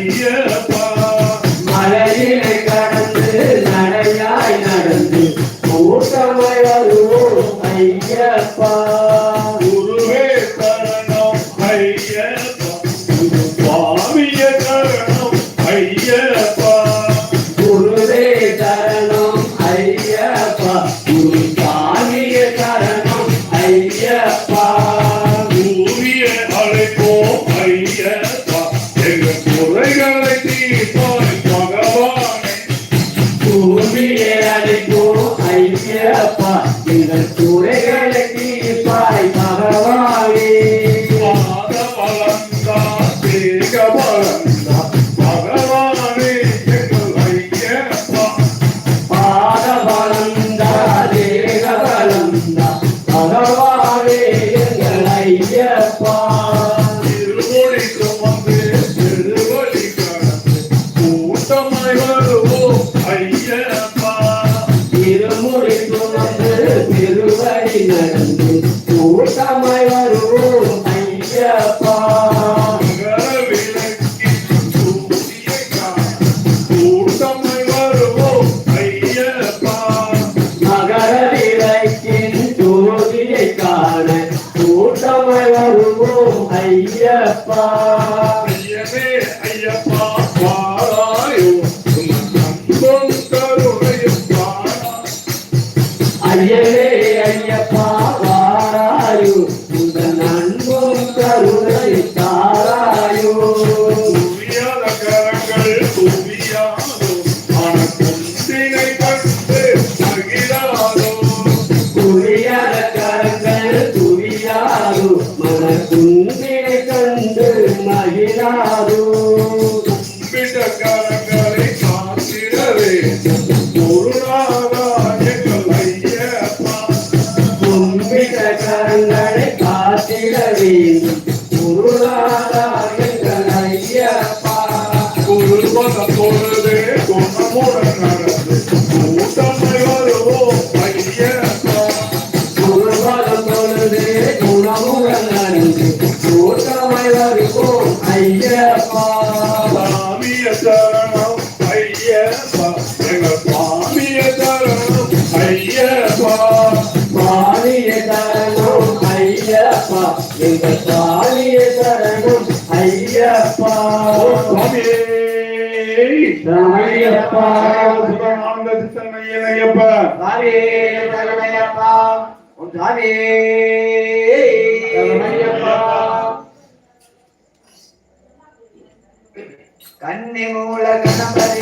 ஐயப்பா மலையினை கடந்து நடையாய் நடந்து கூட்டமாய் வருவோம் ஐயப்பா குருவே சரணம் ஐயப்பா சுவாமிய சரணம் ஐயப்பா குருவே சரணம் ஐயப்பா குரு சாமிய சரணம் ஐயப்பா கூறிய அழைப்போம் ஐயப்பா எங்கள் குறைகளை தீர்ப்பாய் பகவானே பூமியை அழைப்போம் ஐயப்பா எங்கள் குறைகளை தீர்ப்பாய் பகவானே பாத பலந்தா தேக பலந்தா பகவானே எங்கள் ஐயப்பா பாத பலந்தா தேக பலந்தா பகவானே எங்கள் ஐயப்பா திருமொழி சுமந்து திருவழி கடந்து கூட்டமாய் வருவோம் ஐயப்பா திருமுறை சுமந்து திருவடி நடந்து கூட்டமாய் வருவோம் ஐயப்பா மகர விளக்கின் சூரிய கூட்டமாய் வருவோம் ஐயப்பா மகர விளக்கின் ஜோதியை காண கூட்டமாய் வருவோம் ஐயப்பா ஐயனே ஐயப்பா பாராயோ அன்பும் கருணையும் பாரா ஐயனே ஐயப்பா வாராயோ உங்கள் அன்பும் கருணை தாராயோ குவியாத கரங்கள் குவியாதோ ஆன குந்தினை கண்டு மகிழாதோ குவியாத கரங்கள் குவியாதோ மன குந்தினை கண்டு மகிழாதோ கும்பிட்ட கரங்களை காத்திடவே பொருளாதா எங்கள் ஐயப்பா கும்பிட்ட கரங்களை காத்திட வேண்டும் குருநாதா எங்கள் ஐயப்பா குருவத பொழுதே குணமுடன் நடந்து கூட்டமை வருவோம் ஐயப்பா குருவாதம் பொழுதே குணமுடன் நடந்து கூட்டமாய் வருவோம் ஐயப்பா சாமிய சரணம் ஐயப்பா எங்கள் சுவாமிய சரணம் ஐயப்பா பாலிய சரணம் ஐயப்பா எங்கள் பாலிய சரணம் ஐயப்பா சுவாமியே ஐயப்பா ஆனந்த சித்தன் ஐயனையப்பா சாமி சரணமையப்பா ஓம் சாமி சரணமையப்பா கன்னி மூல கணபதி